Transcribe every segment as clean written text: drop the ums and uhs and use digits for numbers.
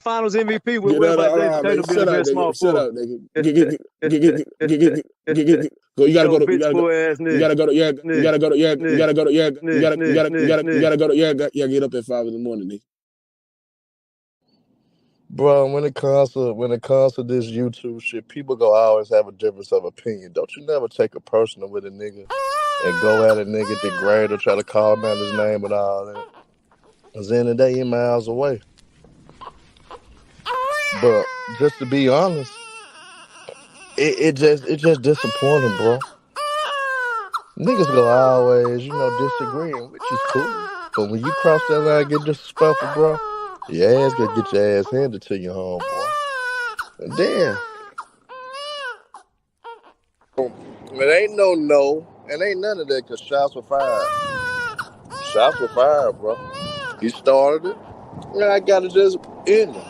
Finals MVP. We're about Jason Tatum being a very small forward. You gotta go to. You gotta go to. Yeah. You gotta go to. Yeah. You gotta go to. Yeah. You gotta go to. Yeah. Get up at 5 in the morning, nigga. Bro, when it comes to this YouTube shit, people go always have a difference of opinion. Don't you never take it personal with a nigga and go at a nigga, degrade or try to call him out his name and all that. Cause in the day, he miles away. But just to be honest, it just disappointing, bro. Niggas go always, disagreeing, which is cool. But when you cross that line and get disrespectful, bro, your ass gonna get your ass handed to your homeboy. And damn. It ain't no, and ain't none of that, because shots were fired. Shots were fired, bro. He started it, and I gotta just end it.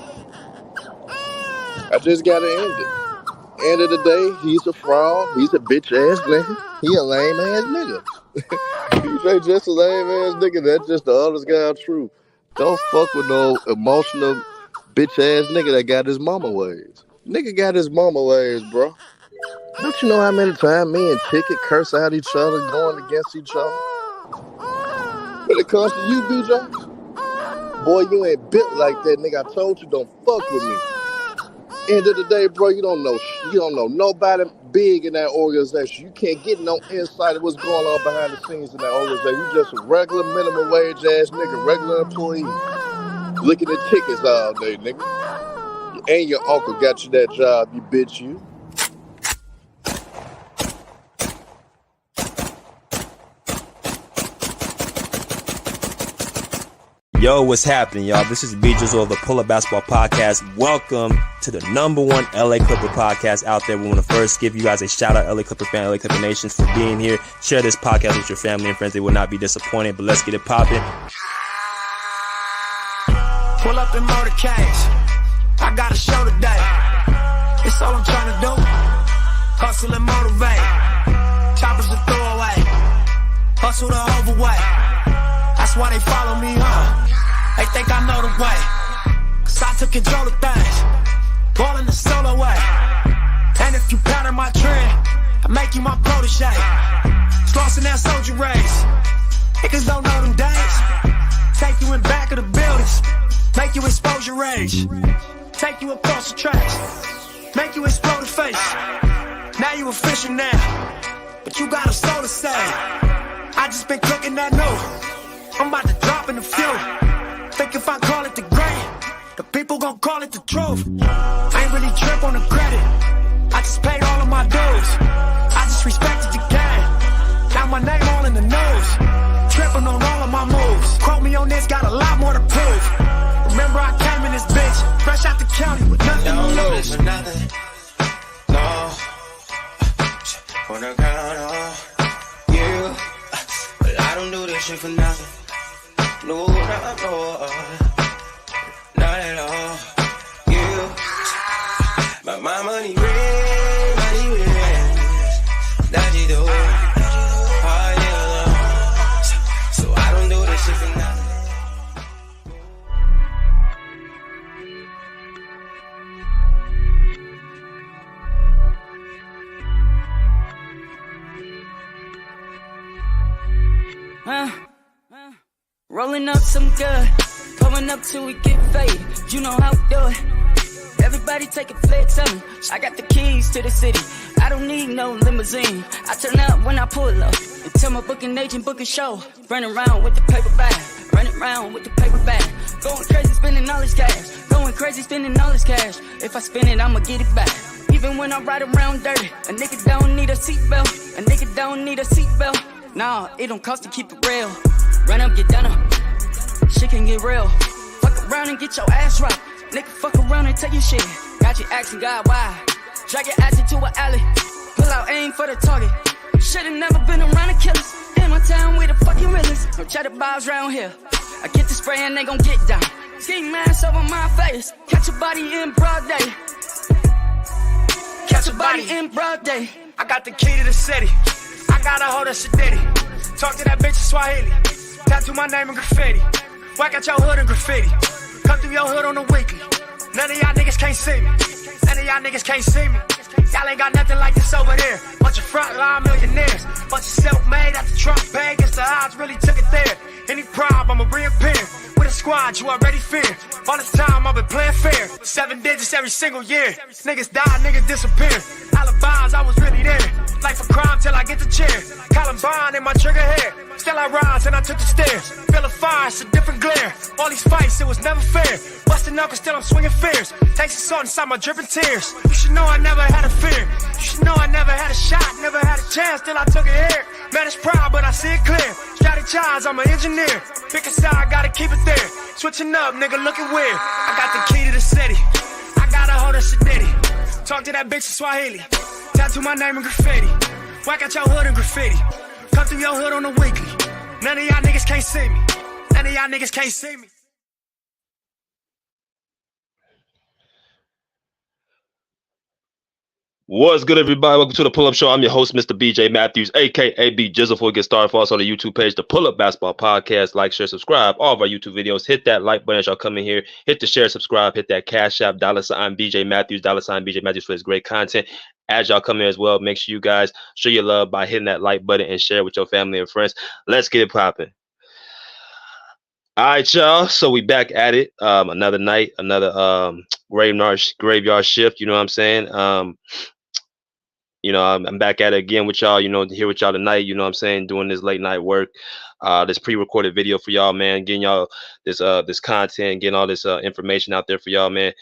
I just gotta end it. End of the day, he's a fraud. He's a bitch ass nigga. He a lame ass nigga. He's just a lame ass nigga. That's just the honest God truth. Don't fuck with no emotional bitch ass nigga that got his mama ways. Nigga got his mama ways, bro. Don't you know how many times me and Ticket curse out each other, going against each other? When it comes to you, BJ, boy, you ain't built like that, nigga. I told you, don't fuck with me. End of the day, bro, you don't know nobody big in that organization. You can't get no insight of what's going on behind the scenes in that organization. You just a regular minimum wage ass nigga, regular employee, looking at tickets all day, nigga. And your uncle got you that job, you bitch, you. Yo, what's happening, y'all? This is B Jizzle of the Pull Up Basketball Podcast. Welcome to the #1 LA Clipper podcast out there. We want to first give you guys a shout out, LA Clipper fan, LA Clipper Nations, for being here. Share this podcast with your family and friends. They will not be disappointed, but let's get it popping. Pull up in motorcades. I got a show today. It's all I'm trying to do. Hustle and motivate. Choppers to throw away. Hustle the overweight. That's why they follow me, They think I know the way. Cause I took control of things. Ballin' the solo way. And if you pattern my trend, I make you my protege. Flossing that soldier race. Niggas don't know them days. Take you in back of the buildings. Make you expose your rage. Take you across the tracks. Make you explode the face. Now you official now. But you got a soul to say. I just been cooking that new. I'm about to drop in the few. Think if I call it the great, the people gon' call it the truth. I ain't really trip on the credit. I just paid all of my dues. I just respected the game. Now my name all in the news. Tripping on all of my moves. Quote me on this, got a lot more to prove. Remember I came in this bitch, fresh out the county with nothing to lose. Don't do this for nothing. No. For the count on you. But I don't do this shit for nothing. No, not at all. You, but my money red, that you do, all year long. So I don't do this shit for nothing. Rolling up some good, going up till we get faded. You know how we do it. Everybody take a flex on me. I got the keys to the city. I don't need no limousine. I turn up when I pull up and tell my booking agent book a show. Running around with the paper bag, running around with the paper bag. Going crazy spending all this cash. Going crazy spending all this cash. If I spend it, I'ma get it back. Even when I ride around dirty, a nigga don't need a seatbelt. A nigga don't need a seatbelt. Nah, it don't cost to keep it real. Run up, get done up. Shit can get real. Fuck around and get your ass rocked. Nigga, fuck around and take your shit. Got you asking God why. Drag your ass into an alley. Pull out aim for the target. Should've never been around the killers. In my town, we the fucking realest. No cheddar bars round here. I get the spray and they gon' get down. Ski mask over my face. Catch a body in broad day. Catch a body in broad day. I got the key to the city. I got a hold of Shadiddy. Talk to that bitch in Swahili. Tattoo my name in graffiti. Whack out your hood in graffiti. Come through your hood on the weekly. None of y'all niggas can't see me. None of y'all niggas can't see me. Y'all ain't got nothing like this over there. Bunch of frontline millionaires. Bunch of self-made at the Trump pay. Guess the odds really took it there. Any problem, I'ma reappear. With a squad you already fear. All this time I've been playing fair. 7 digits every single year. Niggas die, niggas disappear. Alibis, I was really there. Life a crime till I get the chair. Columbine in my trigger hair. Still I rise and I took the stairs. Feel a fire, it's a different glare. All these fights, it was never fair. Busting knuckles, still I'm swinging fears. Takes the salt inside my dripping tears. You should know I never had a fear. You should know I never had a shot, never had a chance till I took it here. Man, it's proud, but I see it clear. Strategize, I'm an engineer. Pick a side, gotta keep it there. Switching up, nigga, looking weird. I got the key to the city. I got a hold of Sadiddy. Talk to that bitch in Swahili. Tattoo my name in graffiti. Whack out your hood in graffiti. Come through your hood on the weekly. None of y'all niggas can't see me. None of y'all niggas can't see me. What's good, everybody? Welcome to the Pull Up Show. I'm your host, Mr. BJ Matthews, aka B Jizzle. Before we get started, follow us on the YouTube page, the Pull Up Basketball Podcast. Like, share, subscribe. All of our YouTube videos. Hit that like button as y'all come in here. Hit the share, subscribe. Hit that Cash App, $ BJ Matthews, $ BJ Matthews for his great content. As y'all come in as well, make sure you guys show your love by hitting that like button and share with your family and friends. Let's get it popping. All right, y'all. So we back at it. Another night, another graveyard shift. You know what I'm saying? You know, I'm back at it again with y'all, you know, here with y'all tonight, you know what I'm saying, doing this late night work, this pre-recorded video for y'all, man, getting y'all this content, getting all this information out there for y'all, man.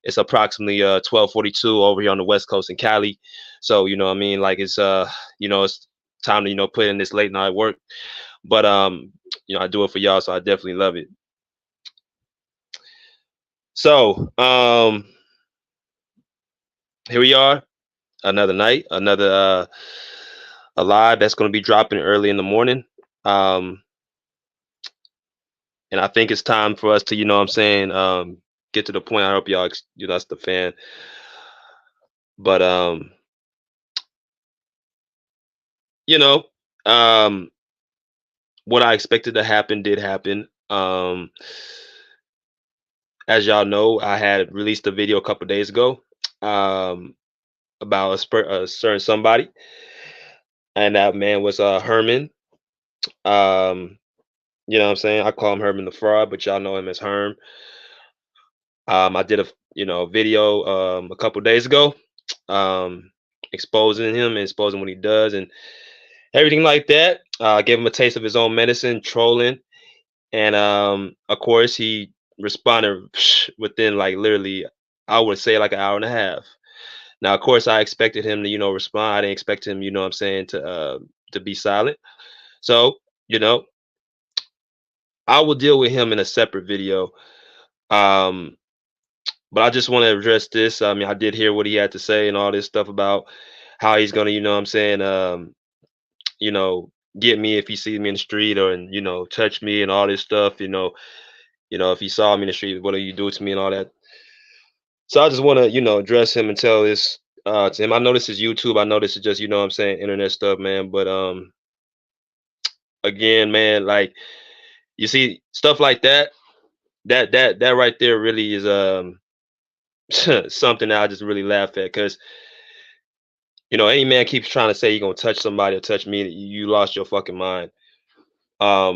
It's approximately 12:42 over here on the West Coast in Cali. So, you know what I mean, like it's you know, it's time to, you know, put in this late night work. But you know, I do it for y'all, so I definitely love it. So, here we are. Another night, another a live that's going to be dropping early in the morning. And I think it's time for us to, you know what I'm saying, get to the point. I hope y'all, you know, that's the fan. But, you know, what I expected to happen did happen. As y'all know, I had released a video a couple days ago. About a certain somebody, and that man was Herman. You know what I'm saying? I call him Herman the Fraud, but y'all know him as Herm. I did a video a couple days ago, exposing him and exposing what he does and everything like that. Gave him a taste of his own medicine, trolling, and of course he responded within like literally, I would say like an hour and a half. Now, of course, I expected him to, you know, respond. I didn't expect him, you know what I'm saying, to be silent. So, you know, I will deal with him in a separate video. But I just want to address this. I mean, I did hear what he had to say and all this stuff about how he's going to, you know what I'm saying, you know, get me if he sees me in the street or, you know, touch me and all this stuff, you know, if he saw me in the street, what do you do to me and all that. So I just want to, you know, address him and tell this to him. I know this is YouTube. I know this is just, you know what I'm saying, internet stuff, man. But again, man, like you see stuff like that right there really is something that I just really laugh at, because you know, any man keeps trying to say you're gonna touch somebody or touch me, you lost your fucking mind. At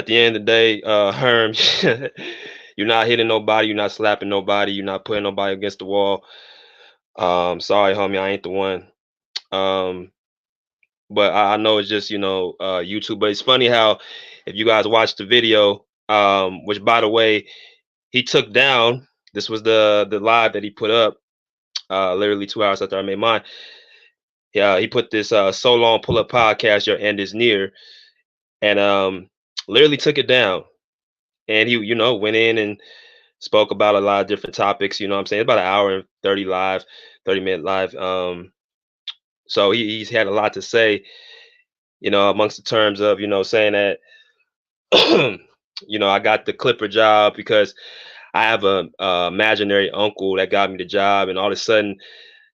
the end of the day, Herm, you're not hitting nobody, you're not slapping nobody, you're not putting nobody against the wall. Sorry, homie, I ain't the one. But I know it's just, you know, YouTube. But it's funny how if you guys watch the video, which by the way, he took down, this was the live that he put up literally 2 hours after I made mine. Yeah, he put this so long pull up podcast, your end is near, and literally took it down. And he, you know, went in and spoke about a lot of different topics, you know what I'm saying? About an hour and 30-minute live. So he's had a lot to say, you know, amongst the terms of, you know, saying that, you know, I got the Clipper job because I have a imaginary uncle that got me the job. And all of a sudden,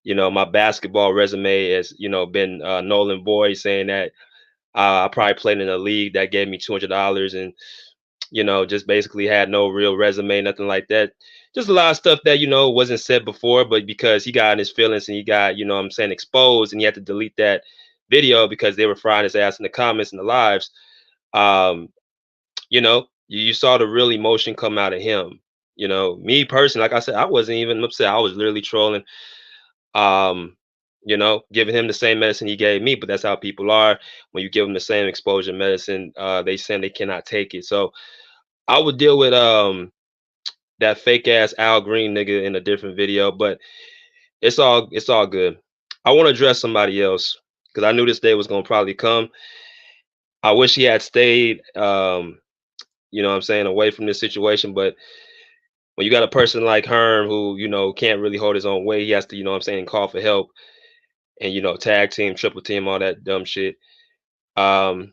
you know, my basketball resume has, you know, been Nolan Boyd saying that I probably played in a league that gave me $200 and you know, just basically had no real resume, nothing like that. Just a lot of stuff that, you know, wasn't said before, but because he got in his feelings and he got, you know what I'm saying, exposed, and he had to delete that video because they were frying his ass in the comments and the lives. Um, you know, you saw the real emotion come out of him. You know, me personally, like I said, I wasn't even upset. I was literally trolling, um, you know, giving him the same medicine he gave me. But that's how people are. When you give them the same exposure medicine, they saying they cannot take it. So I would deal with that fake ass Al Green nigga in a different video, but it's all good. I want to address somebody else because I knew this day was gonna probably come. I wish he had stayed, you know what I'm saying, away from this situation, but when you got a person like Herm who, you know, can't really hold his own weight, he has to, you know what I'm saying, call for help and, you know, tag team, triple team, all that dumb shit. Um,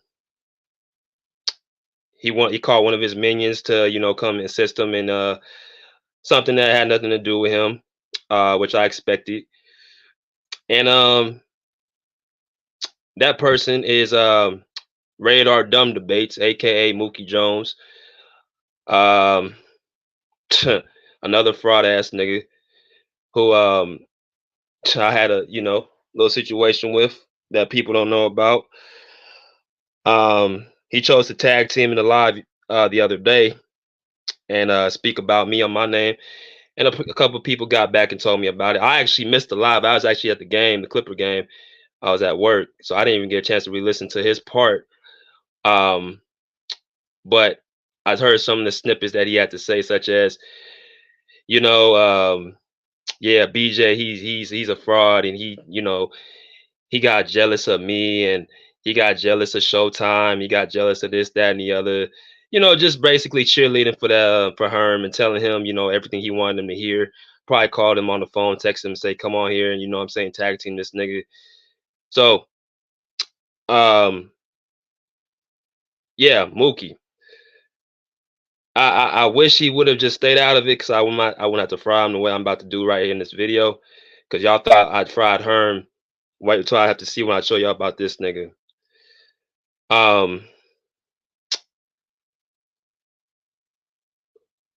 he called one of his minions to, you know, come and assist him in something that had nothing to do with him, which I expected. And that person is Radar Dumb Debates, aka Mookie Jones. Um, another fraud ass nigga who I had a, you know, little situation with that people don't know about. He chose to tag team in the live the other day and speak about me on my name. And a couple of people got back and told me about it. I actually missed the live. I was actually at the game, the Clipper game. I was at work, so I didn't even get a chance to re-listen to his part. Um, but I heard some of the snippets that he had to say, such as, you know, yeah, BJ, he's a fraud, and he, you know, he got jealous of me, and he got jealous of Showtime. He got jealous of this, that, and the other. You know, just basically cheerleading for for Herm and telling him, you know, everything he wanted him to hear. Probably called him on the phone, texted him, say, "Come on here," and you know what I'm saying, tag team this nigga. So, um, yeah, Mookie. I wish he would have just stayed out of it because I wouldn't have to fry him the way I'm about to do right here in this video. Because y'all thought I'd fried Herm. Wait until I have to see when I show y'all about this nigga.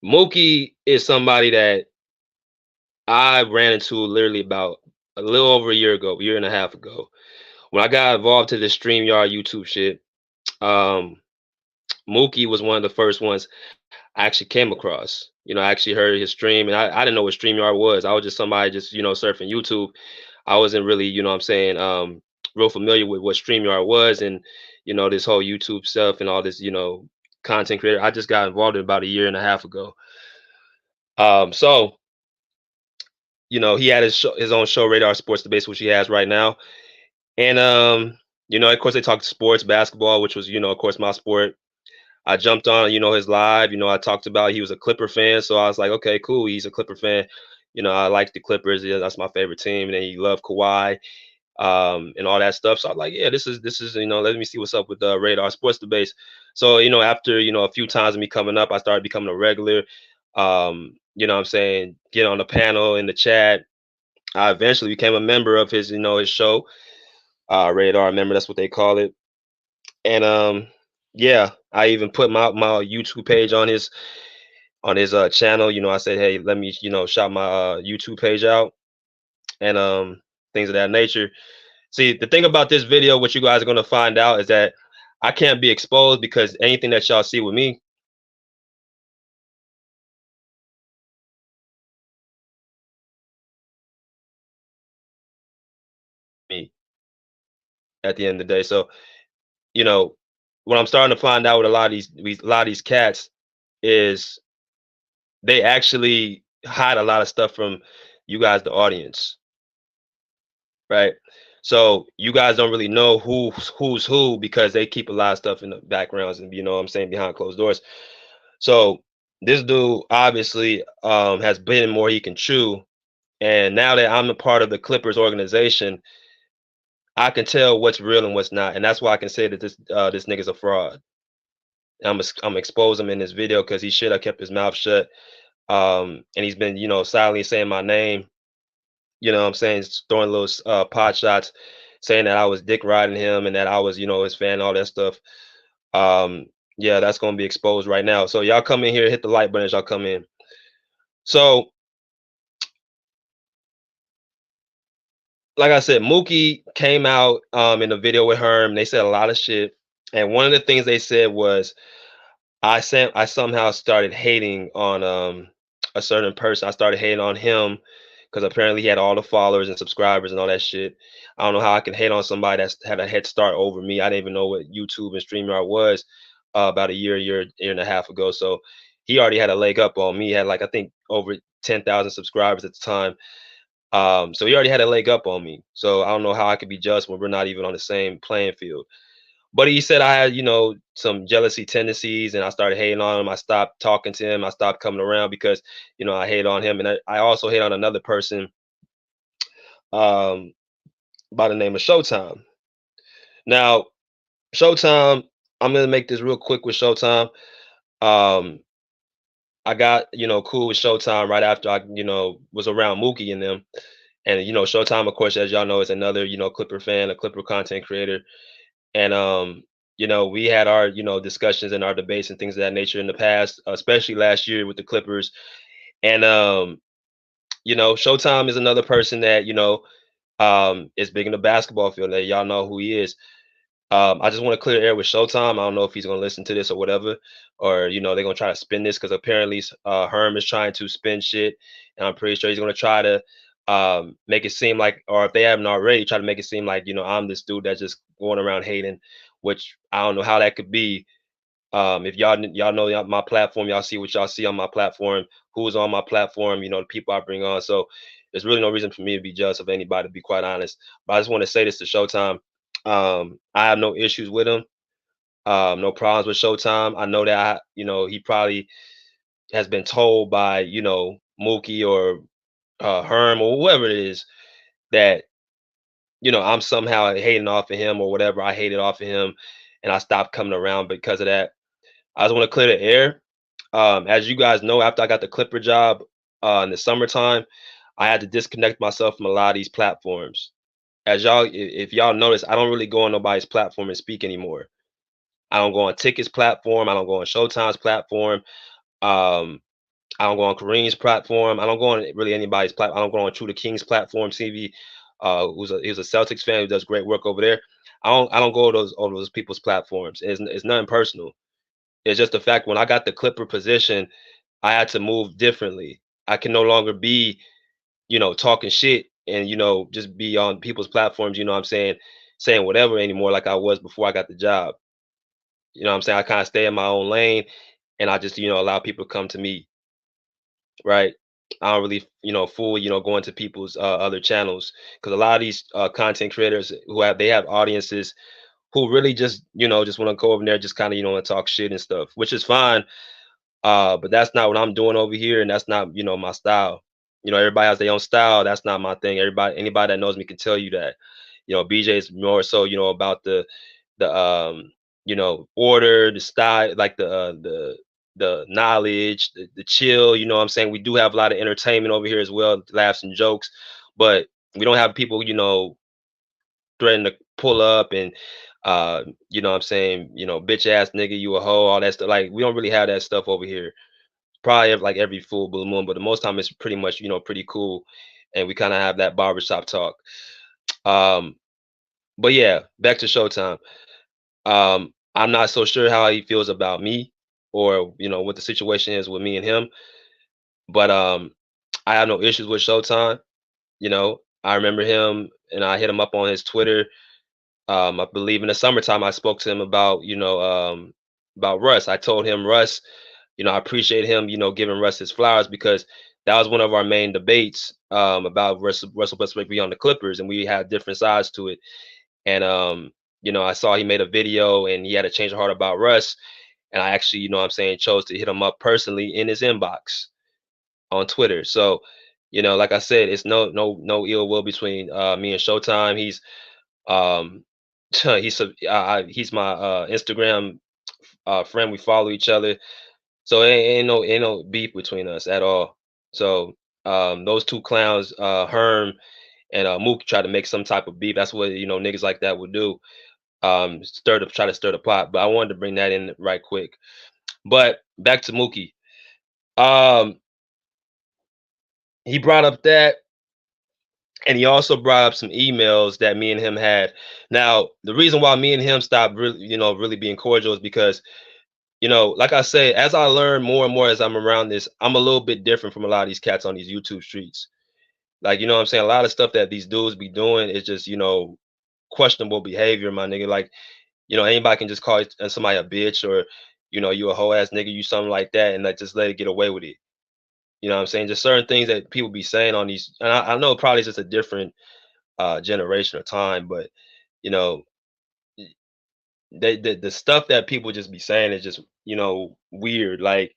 Mookie is somebody that I ran into literally about a little over a year and a half ago. When I got involved to the StreamYard YouTube shit, Mookie was one of the first ones I actually came across. You know, I actually heard his stream, and I didn't know what StreamYard was. I was just somebody just, you know, surfing YouTube. I wasn't really, you know what I'm saying, real familiar with what StreamYard was and, you know, this whole YouTube stuff and all this, you know, content creator. I just got involved in about a year and a half ago. So, you know, he had his own show, Radar Sports Debates, which he has right now. And, you know, of course, they talked sports, basketball, which was, you know, of course, my sport. I jumped on, you know, his live. You know, I talked about he was a Clipper fan, so I was like, okay, cool. He's a Clipper fan. You know, I like the Clippers. Yeah, that's my favorite team. And then he loved Kawhi, and all that stuff. So I'm like, yeah, this is you know, let me see what's up with the Radar Sports Debates. So you know, after you know a few times of me coming up, I started becoming a regular. You know, what I'm saying, get on the panel in the chat. I eventually became a member of his, you know, his show, Radar. Member, that's what they call it. And yeah, I even put my YouTube page on his channel. You know, I said, hey, let me, you know, shout my YouTube page out and things of that nature. See, the thing about this video, what you guys are going to find out is that I can't be exposed because anything that y'all see with me, me at the end of the day. So, you know, what I'm starting to find out with a lot of these cats is they actually hide a lot of stuff from you guys, the audience, right? So you guys don't really know who's who because they keep a lot of stuff in the backgrounds and you know what I'm saying, behind closed doors. So this dude obviously has been more he can chew. And now that I'm a part of the Clippers organization, I can tell what's real and what's not. And that's why I can say that this nigga's a fraud. I'm expose him in this video because he should have kept his mouth shut. And he's been, you know, silently saying my name, you know what I'm saying, throwing little pot shots, saying that I was dick riding him and that I was, you know, his fan, all that stuff. Yeah, that's gonna be exposed right now. So y'all come in here, hit the like button as y'all come in. So, like I said, Mookie came out in a video with Herm. They said a lot of shit, and one of the things they said was, I somehow started hating on a certain person. I started hating on him because apparently he had all the followers and subscribers and all that shit. I don't know how I can hate on somebody that's had a head start over me. I didn't even know what YouTube and StreamYard was about a year and a half ago. So he already had a leg up on me. He had like, I think, over 10,000 subscribers at the time. So he already had a leg up on me. So I don't know how I could be just when we're not even on the same playing field. But he said I had, some jealousy tendencies, and I started hating on him. I stopped talking to him. I stopped coming around because, I hate on him. And I also hate on another person um, by the name of Showtime. Now, Showtime, I'm going to make this real quick with Showtime. I got, cool with Showtime right after I, was around Mookie and them. And, Showtime, of course, as y'all know, is another, Clipper fan, a Clipper content creator. And we had our, discussions and our debates and things of that nature in the past, especially last year with the Clippers. And Showtime is another person that, is big in the basketball field. That y'all know who he is. I just want to clear the air with Showtime. I don't know if he's gonna listen to this or whatever, or they're gonna try to spin this because apparently Herm is trying to spin shit, and I'm pretty sure he's gonna try to make it seem like, or if they haven't already, try to make it seem like I'm this dude that's just going around hating, which I don't know how that could be. If y'all know my platform, y'all see what y'all see on my platform, who's on my platform, the people I bring on. So there's really no reason for me to be jealous of anybody, to be quite honest. But I just want to say this to Showtime. I have no issues with him. No problems with Showtime. I know that he probably has been told by Mookie or Herm or whoever it is that I'm somehow hating off of him or whatever. I hated off of him, and I stopped coming around because of that. I just want to clear the air. As you guys know, after I got the Clipper job in the summertime, I had to disconnect myself from a lot of these platforms. As y'all, if y'all notice, I don't really go on nobody's platform and speak anymore. I don't go on Ticket's platform. I don't go on Showtime's platform. Um, I don't go on Kareem's platform. I don't go on really anybody's platform. I don't go on True the King's platform. CV, he's a Celtics fan who does great work over there. I don't go to those people's platforms. It's nothing personal. It's just the fact when I got the Clipper position, I had to move differently. I can no longer be, talking shit and just be on people's platforms. I'm saying whatever anymore like I was before I got the job. I'm saying? I kind of stay in my own lane, and I just, allow people to come to me, right? I don't really, fool, going to people's other channels, because a lot of these content creators they have audiences who really just, just want to go over there, just kind of, want to talk shit and stuff, which is fine. But that's not what I'm doing over here, and that's not, my style. Everybody has their own style. That's not my thing. Anybody that knows me can tell you that. BJ is more so, about the order, the style, like the knowledge, the chill. What I'm saying? We do have a lot of entertainment over here as well, laughs and jokes, but we don't have people, threatening to pull up and what I'm saying, bitch ass nigga, you a hoe, all that stuff. Like, we don't really have that stuff over here. Probably like every full blue moon, but the most time it's pretty much, pretty cool. And we kind of have that barbershop talk. But yeah, back to Showtime. I'm not so sure how he feels about me, or what the situation is with me and him. But I have no issues with Showtime. I remember him, and I hit him up on his Twitter. I believe in the summertime I spoke to him about Russ. I told him, Russ, I appreciate him, giving Russ his flowers, because that was one of our main debates about Russell Westbrook being on the Clippers, and we had different sides to it. And I saw he made a video and he had a change of heart about Russ. And I actually, chose to hit him up personally in his inbox on Twitter. So, like I said, it's no ill will between me and Showtime. He's um he's my Instagram friend. We follow each other. So ain't no beef between us at all. So those two clowns, Herm and Mookie, try to make some type of beef. That's what niggas like that would do. try to stir the pot. But I wanted to bring that in right quick. But back to Mookie. He brought up that, and he also brought up some emails that me and him had. Now, the reason why me and him stopped really being cordial is because, like I say, as I learn more and more as I'm around this, I'm a little bit different from a lot of these cats on these YouTube streets. Like, what I'm saying? A lot of stuff that these dudes be doing is just, questionable behavior, my nigga. Like, anybody can just call somebody a bitch, or, you a hoe ass nigga, you something like that, and like just let it get away with it. You know what I'm saying? Just certain things that people be saying on these, and I know probably it's just a different generation or time, but you know, the stuff that people just be saying is just weird. Like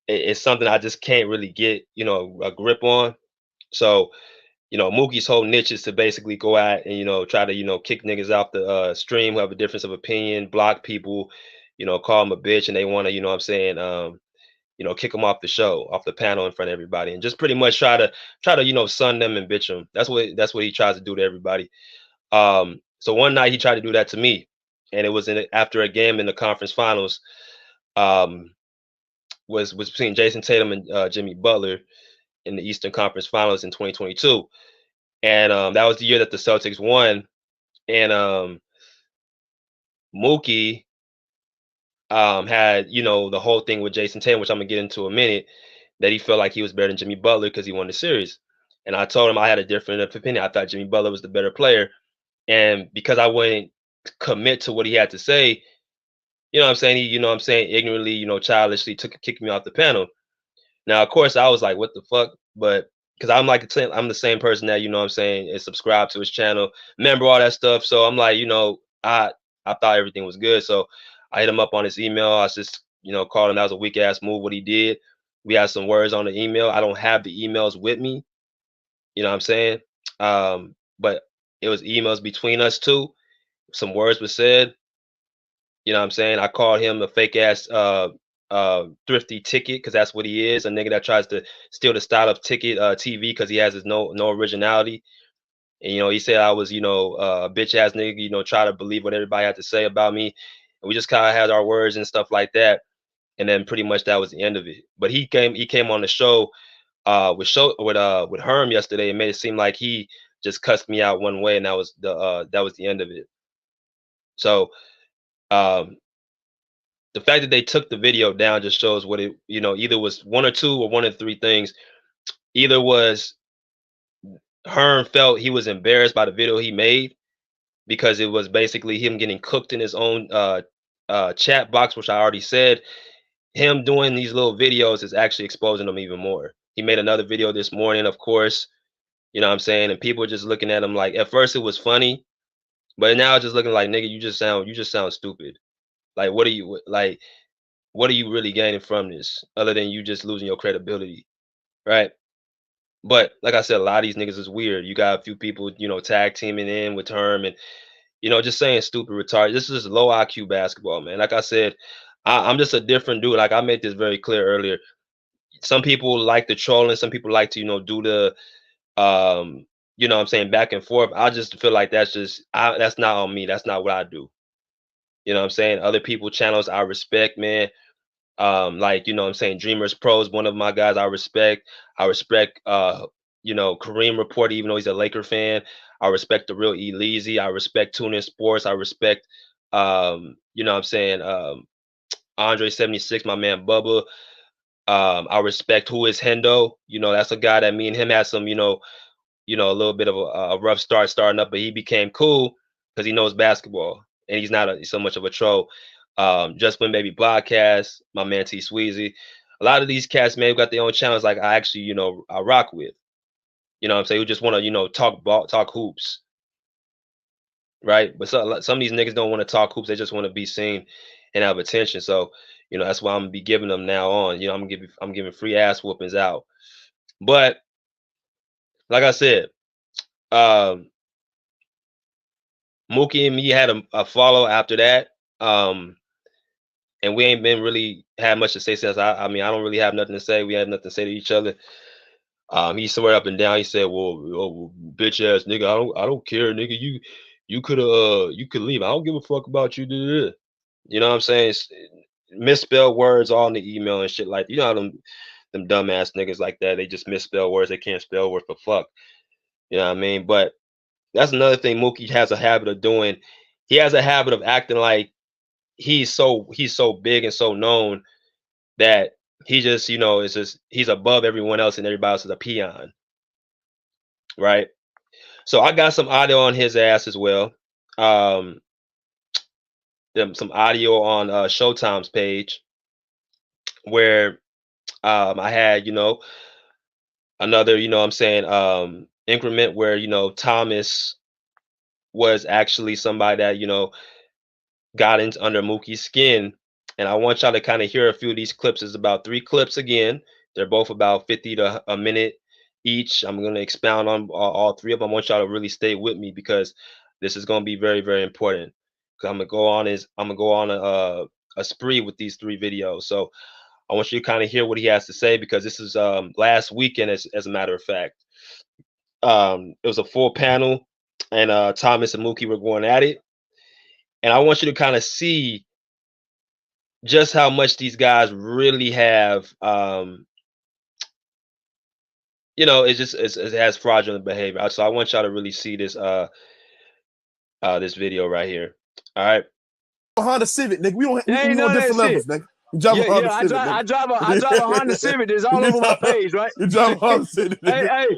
it's something I just can't really get a grip on. So Mookie's whole niche is to basically go out and try to kick niggas off the stream who have a difference of opinion, block people, call them a bitch, and they want to what I'm saying kick them off the show, off the panel in front of everybody, and just pretty much try to sun them and bitch them. That's what he tries to do to everybody. So one night he tried to do that to me, and it was after a game in the conference finals. Was between Jason Tatum and Jimmy Butler in the Eastern Conference Finals in 2022, and that was the year that the Celtics won. And Mookie had the whole thing with Jason Tatum, which I'm gonna get into in a minute, that he felt like he was better than Jimmy Butler because he won the series. And I told him I had a different opinion. I thought Jimmy Butler was the better player, and because I wouldn't commit to what he had to say, what I'm saying, he ignorantly, childishly kicked me off the panel. Now, of course, I was like, what the fuck? But because I'm the same person that, what I'm saying, is subscribed to his channel, remember all that stuff. So I'm like, I thought everything was good. So I hit him up on his email. I just, called him. That was a weak ass move what he did. We had some words on the email. I don't have the emails with me. You know what I'm saying? But it was emails between us two. Some words were said. You know what I'm saying? I called him a fake ass thrifty ticket, because that's what he is, a nigga that tries to steal the style of ticket TV because he has his no originality. And he said I was a bitch ass nigga, try to believe what everybody had to say about me. And we just kind of had our words and stuff like that. And then pretty much that was the end of it. But he came on the show with Herm yesterday and made it seem like he just cussed me out one way, and that was the end of it. So the fact that they took the video down just shows what it, either was one or two or one of three things. Either was Herm felt he was embarrassed by the video he made because it was basically him getting cooked in his own chat box, which I already said. Him doing these little videos is actually exposing them even more. He made another video this morning, of course, you know what I'm saying? And people just looking at him like, at first it was funny, but now it's just looking like, nigga, you just sound stupid. Like, what are you really gaining from this other than you just losing your credibility, right? But like I said, a lot of these niggas is weird. You got a few people, tag teaming in with Herm and, just saying stupid, retarded. This is low IQ basketball, man. Like I said, I'm just a different dude. Like I made this very clear earlier. Some people like the trolling. Some people like to, do the, what I'm saying, back and forth. I just feel like that's not on me. That's not what I do. You know what I'm saying? Other people channels I respect, man. Like, what I'm saying, Dreamers Pros, one of my guys I respect. Kareem Report, even though he's a Laker fan. I respect the real Eleazy. I respect TuneIn Sports. I respect what I'm saying, Andre 76, my man Bubba. I respect Who Is Hendo. That's a guy that me and him had some, a little bit of a rough start starting up, but he became cool because he knows basketball and he's not so much of a troll. Just When Baby Podcast, my man T Sweezy. A lot of these cats, man, got their own channels. Like I actually, I rock with. You know what I'm saying? Who just want to, talk hoops. Right? But some of these niggas don't want to talk hoops. They just want to be seen and have attention. So, that's why I'm gonna be giving them now on. I'm giving free ass whoopings out. But like I said, Mookie and me had a follow after that. And we ain't been really had much to say since. I mean, I don't really have nothing to say. We had nothing to say to each other. He swore up and down. He said, "Well, bitch ass nigga, I don't care, nigga. you could leave. I don't give a fuck about you. You know what I'm saying? Misspelled words all in the email and shit like, you know how them dumbass niggas like that, they just misspell words. They can't spell words for fuck. You know what I mean? But that's another thing Mookie has a habit of doing. He has a habit of acting like he's so big and so known that he just, you know, it's just he's above everyone else and everybody else is a peon. Right? So I got some audio on his ass as well. Some audio on Showtime's page where I had, you know, another, you know what I'm saying, increment where, you know, Thomas was actually somebody that, you know, got into under Mookie's skin. And I want y'all to kind of hear a few of these clips. It's about 3 clips again. They're both about 50 to a minute each. I'm going to expound on all 3 of them. I want y'all to really stay with me because this is going to be very, very important. Because I'm going to go on a spree with these 3 videos. So I want you to kind of hear what he has to say because this is last weekend, as a matter of fact. It was a full panel, and Thomas and Mookie were going at it. And I want you to kind of see just how much these guys really have, you know, it has fraudulent behavior. So I want y'all to really see this this video right here. All right. Honda Civic, nigga. We on different levels, nigga. I drive a Honda Civic. That's all over my page, right? You drive a Honda Civic. Hey,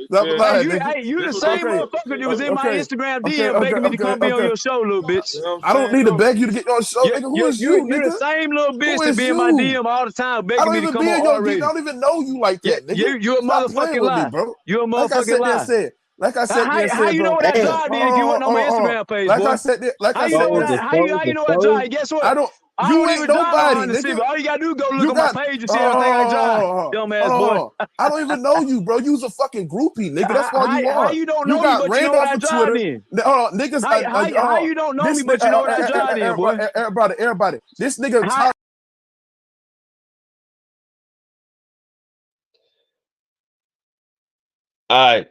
you the same motherfucker that was in my Instagram DM begging me to come be on your show, little bitch. I don't need to beg you to get on the show, nigga. Who is you, nigga? You're the same little bitch that be in my DM all the time begging me to come on already. I don't even know you like that, nigga. You're a motherfucking lie, bro. You're a motherfucking lie. Like I said, how you know what I job did if you wasn't on my Instagram page, boy? How you know what I job? Guess what? I don't. You ain't nobody, nigga. All you gotta do is go look on my page and see everything I drive. Dumbass boy. I don't even know you, bro. You's a fucking groupie, nigga. That's all you are. How you don't know me, but you know what I drive then? Niggas. How you don't know me, but you know what I drive then, boy? Everybody. This nigga. All right.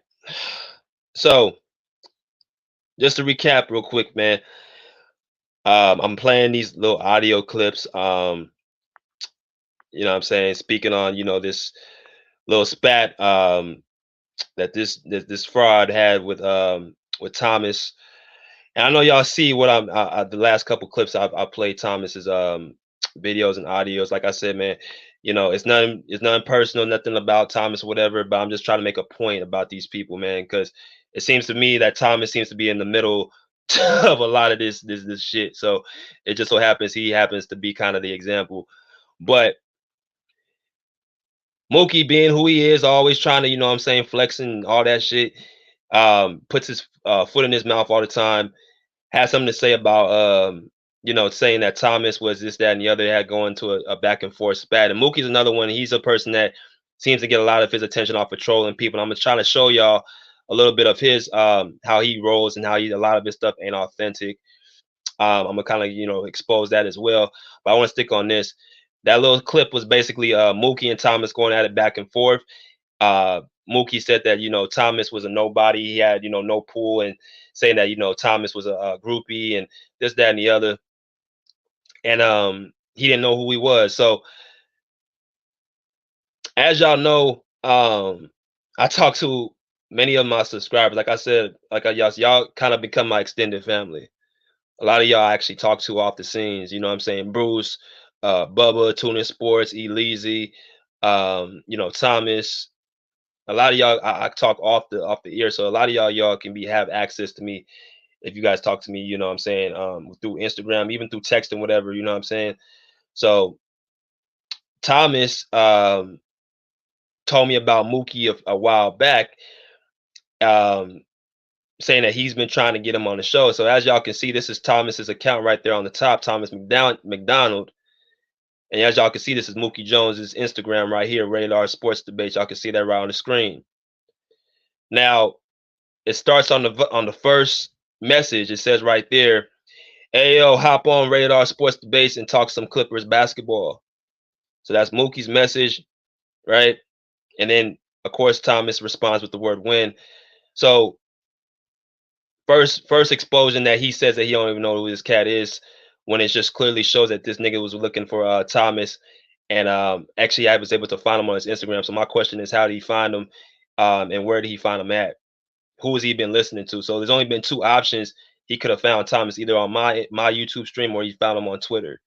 So, just to recap real quick, man. I'm playing these little audio clips. You know what I'm saying? Speaking on, you know, this little spat that this fraud had with Thomas. And I know y'all see what the last couple clips I played Thomas's videos and audios. Like I said, man, you know, it's nothing personal, nothing about Thomas, whatever, but I'm just trying to make a point about these people, man, because it seems to me that Thomas seems to be in the middle of a lot of this shit. So it just so happens he happens to be kind of the example. But Mookie, being who he is, always trying to, you know what I'm saying, flexing all that shit, puts his foot in his mouth all the time, has something to say about you know, saying that Thomas was this, that, and the other, had going to a back and forth spat. And Mookie's another one. He's a person that seems to get a lot of his attention off of trolling people. I'm just trying to show y'all a little bit of his how he rolls and how a lot of his stuff ain't authentic. I'm gonna kind of, you know, expose that as well. But I want to stick on this. That little clip was basically Mookie and Thomas going at it back and forth. Mookie said that, you know, Thomas was a nobody. He had, you know, no pool, and saying that, you know, Thomas was a groupie and this, that, and the other. And he didn't know who he was. So as y'all know, I talked to many of my subscribers. Like I said, y'all kind of become my extended family. A lot of y'all I actually talk to off the scenes. You know what I'm saying? Bruce, Bubba, Tuning Sports, Eleazy, you know, Thomas. A lot of y'all I talk off the ear. So a lot of y'all can have access to me if you guys talk to me, you know what I'm saying, through Instagram, even through text and whatever, you know what I'm saying? So Thomas told me about Mookie a while back, saying that he's been trying to get him on the show. So as y'all can see, this is Thomas's account right there on the top, Thomas McDonald. And as y'all can see, this is Mookie Jones's Instagram right here, Radar Sports Debate. Y'all can see that right on the screen. Now, it starts on the first message. It says right there, "Hey yo, hop on Radar Sports Debates and talk some Clippers basketball." So that's Mookie's message, right? And then of course Thomas responds with the word "win." So first explosion that he says that he don't even know who this cat is, when it just clearly shows that this nigga was looking for Thomas, and actually I was able to find him on his Instagram. So my question is, how did he find him, and where did he find him at? Who has he been listening to? So there's only been two options. He could have found Thomas either on my YouTube stream, or he found him on Twitter.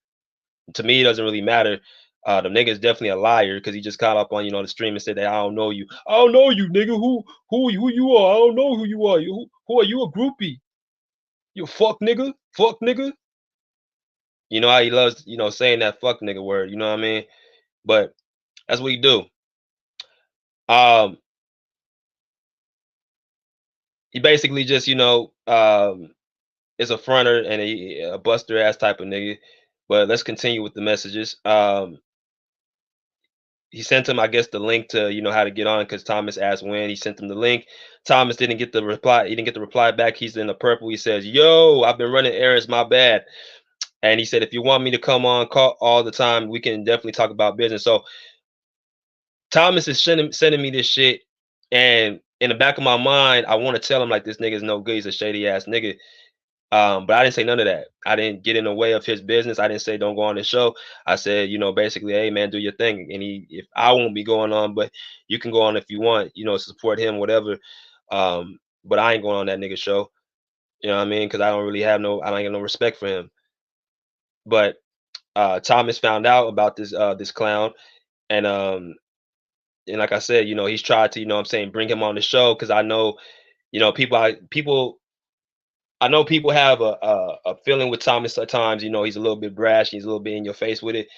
To me, it doesn't really matter. The nigga's definitely a liar, because he just caught up on the stream and said that I don't know you. I don't know you, nigga. Who you are? I don't know who you are. Who are you? A groupie? You a fuck nigga? Fuck nigga? You know how he loves saying that fuck nigga word. You know what I mean? But that's what he do. He basically just is a fronter and a buster ass type of nigga. But let's continue with the messages. He sent him, I guess, the link to how to get on, because Thomas asked when. He sent him the link. Thomas didn't get the reply. He didn't get the reply back. He's in the purple. He says, "Yo, I've been running errands. My bad." And he said, "If you want me to come on call all the time, we can definitely talk about business." So Thomas is sending me this shit, and in the back of my mind, I want to tell him like, this nigga's no good. He's a shady ass nigga. But I didn't say none of that. I didn't get in the way of his business. I didn't say don't go on the show. I said, basically, hey man, do your thing. And if I won't be going on, but you can go on if you want, support him, whatever. But I ain't going on that nigga show. You know what I mean? Because I don't get no respect for him. But Thomas found out about this clown, and like I said, he's tried to, bring him on the show, because I know, I know people have a feeling with Thomas at times. He's a little bit brash. He's a little bit in your face with it.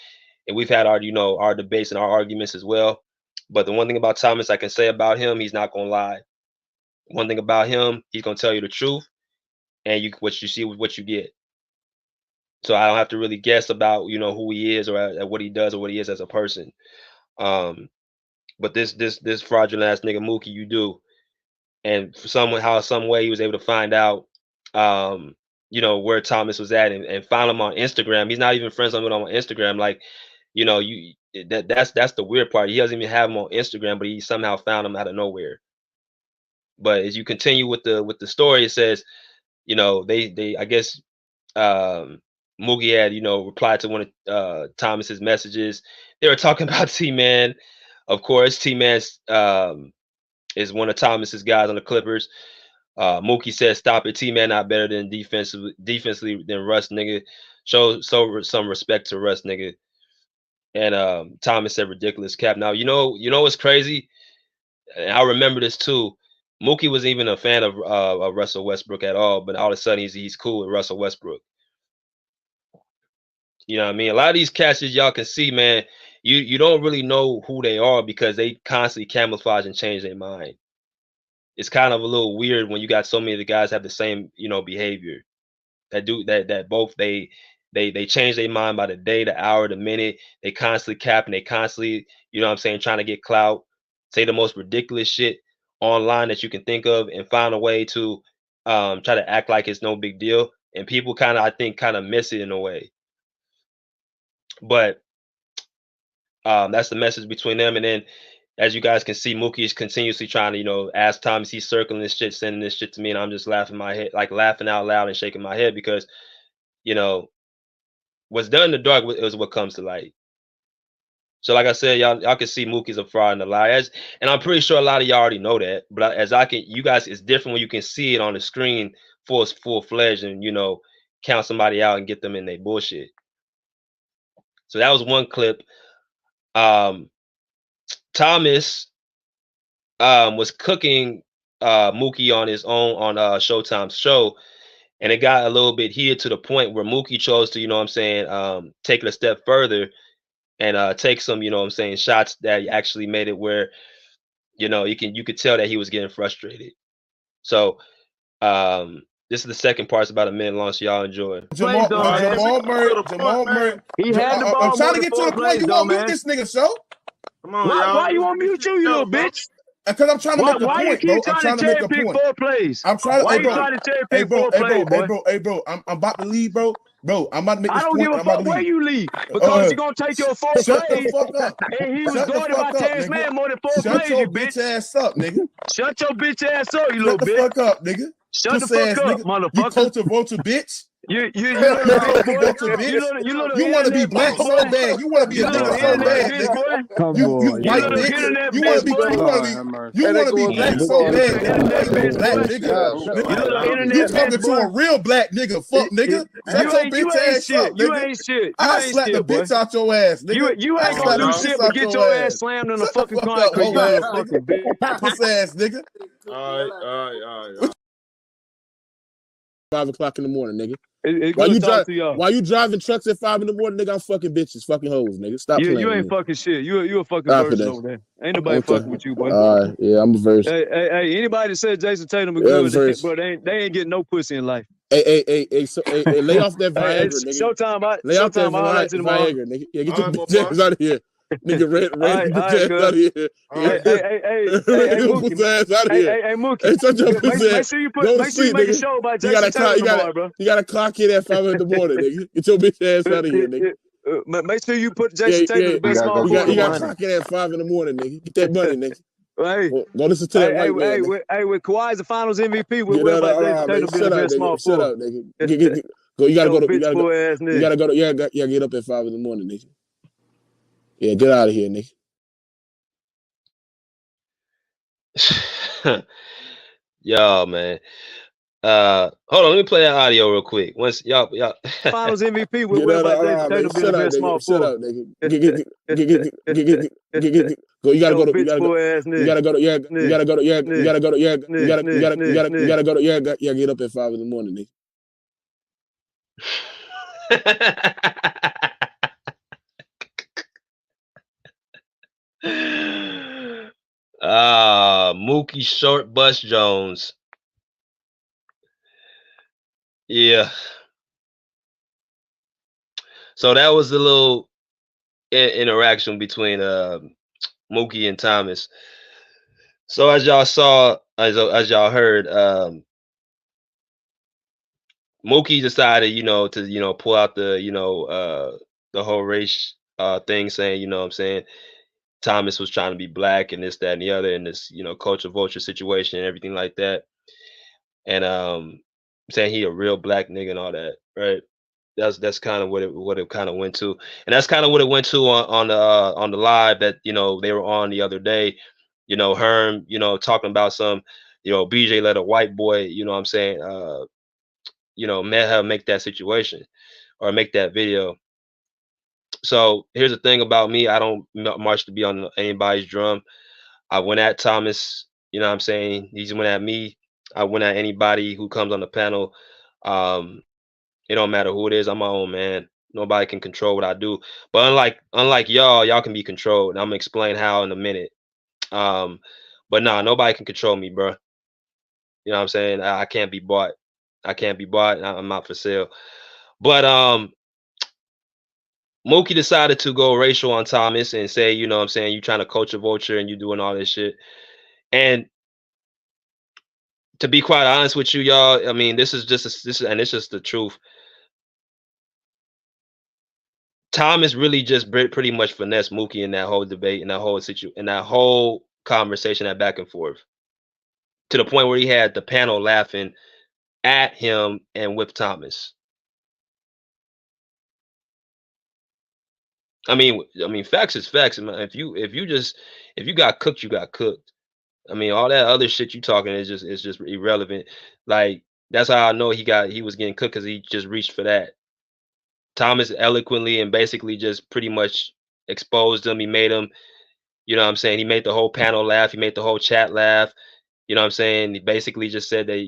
And we've had our debates and our arguments as well. But the one thing about Thomas I can say about him, he's not going to lie. One thing about him, he's going to tell you the truth. And what you see with what you get. So I don't have to really guess about, who he is, or what he does, or what he is as a person. But this fraudulent ass nigga Mookie, you do. And for some way he was able to find out where Thomas was at, and found him on Instagram. He's not even friends with him on Instagram. Like, that's the weird part. He doesn't even have him on Instagram, but he somehow found him out of nowhere. But as you continue with the story, it says, they I guess Mookie had replied to one of Thomas's messages. They were talking about T-Man. Of course, T-Man is one of Thomas's guys on the Clippers. Mookie says, "Stop it, T-Man not better than defensively than Russ, nigga. Show some respect to Russ, nigga." And Thomas said, "Ridiculous cap." Now you know what's crazy, and I remember this too. Mookie was even a fan of Russell Westbrook at all, but all of a sudden he's cool with Russell Westbrook. You know what I mean? A lot of these cats, as y'all can see, man, you don't really know who they are, because they constantly camouflage and change their mind. It's kind of a little weird when you got so many of the guys have the same, behavior. That both they change their mind by the day, the hour, the minute. They constantly cap, and they constantly, trying to get clout, say the most ridiculous shit online that you can think of, and find a way to try to act like it's no big deal. And people I think miss it in a way. But that's the message between them. And then, as you guys can see, Mookie is continuously trying to, ask Thomas. He's circling this shit, sending this shit to me, and I'm just laughing out loud and shaking my head, because, what's done in the dark is what comes to light. So, like I said, y'all can see Mookie's a fraud and a liar, and I'm pretty sure a lot of y'all already know that. But you guys, it's different when you can see it on the screen full-fledged, and count somebody out and get them in their bullshit. So that was one clip. Thomas was cooking Mookie on his own on Showtime's show, and it got a little bit heated to the point where Mookie chose to, take it a step further and take some, shots that actually made it where, you could tell that he was getting frustrated. So this is the second part. It's about a minute long, so y'all enjoy. Jamal Murray. He had the ball. I'm trying to get to the point. You won't mute this nigga, so? Come on, why you want to mute you little bitch? Because I'm trying to make a point, bro. Why you keep trying to cherry pick 4 plays? I'm trying to. Why you trying to cherry pick 4 plays, boy? Hey, bro. I'm about to leave, bro. Bro, I'm about to make this point. I don't give a fuck where you leave, because you're going to take your 4 plays. Shut the fuck up. And he was guarded by Terrence Mann more than 4 plays, you bitch. Shut your bitch ass up, nigga. Shut your bitch ass up, you little bitch. Shut the fuck up, nigga. Shut the fuck up, motherfucker. You culture vulture bitch. You want to be black so bad. You want to be a nigga so bad, nigga. You white bitch. You want to be black so bad. Black nigga. You talking to a real black nigga. Fuck nigga. Shut your bitch ass up, nigga. You ain't shit. I slap the bitch out your ass, nigga. You ain't gonna do shit but get your ass slammed in the fucking concrete, you motherfucking bitch. Puss ass nigga. All right. 5 o'clock in the morning, nigga. Why you driving trucks at 5 in the morning, nigga? I'm fucking bitches, fucking hoes, nigga. Stop playing. You ain't fucking shit. You a fucking verse over there. Ain't nobody fucking with you, boy. All right, yeah, I'm a verse. Hey, anybody that said Jason Tatum is good, but they ain't getting no pussy in life. Hey, lay off that Viagra, nigga. Lay off that Viagra, nigga. Yeah, get your bitch ass out of here. Nigga, red, bitch ass out of here. Hey, Mookie. Make sure you make a show about Jason Tatum tomorrow, bro. You got to clock in at 5 in the morning, nigga. Get your bitch ass out of here, nigga. Make sure you put Jason Tatum the best small forward. You got to clock in at 5 in the morning, nigga. Get that money, nigga. Hey, go listen to that white man. With Kawhi's the Finals MVP, we're about Jason Tatum being the best small forward. Shut up, nigga. You gotta go to get up at 5 in the morning, nigga. Yeah, get out of here, nigga. Yo, man. Hold on, let me play that audio real quick. Once y'all Finals MVP, we're about Jason Tatum being the best small forward. Shut up, nigga. You gotta go to get up at 5 in the morning, nigga. Mookie Short Bus Jones. Yeah. So that was a little interaction between Mookie and Thomas. So as y'all saw, as y'all heard, Mookie decided, to pull out the whole race thing, saying, what I'm saying, Thomas was trying to be black and this, that, and the other, in this, culture vulture situation and everything like that. And saying he a real black nigga and all that, right? That's kind of what it kind of went to, and that's kind of what it went to on the live that they were on the other day. Herm, talking about some, BJ let a white boy, what I'm saying, met her make that situation or make that video. So here's the thing about me. I don't march to be on anybody's drum. I went at Thomas, what I'm saying. He went at me. I went at anybody who comes on the panel. It don't matter who it is. I'm my own man. Nobody can control what I do. But unlike y'all can be controlled. And I'm gonna explain how in a minute. But nah, nobody can control me, bro. You know what I'm saying? I can't be bought. I can't be bought. I'm not for sale. But Mookie decided to go racial on Thomas and say, what I'm saying, you trying to coach a vulture and you doing all this shit. And to be quite honest with you, y'all, I mean, this is just the truth. Thomas really just pretty much finessed Mookie in that whole debate, in that whole situation, in that whole conversation, that back and forth, to the point where he had the panel laughing at him and with Thomas. I mean, facts is facts. If you got cooked, you got cooked. I mean, all that other shit you talking is just irrelevant. Like, that's how I know he was getting cooked, because he just reached for that. Thomas eloquently and basically just pretty much exposed him. He made him, what I'm saying, he made the whole panel laugh. He made the whole chat laugh. What I'm saying? He basically just said that,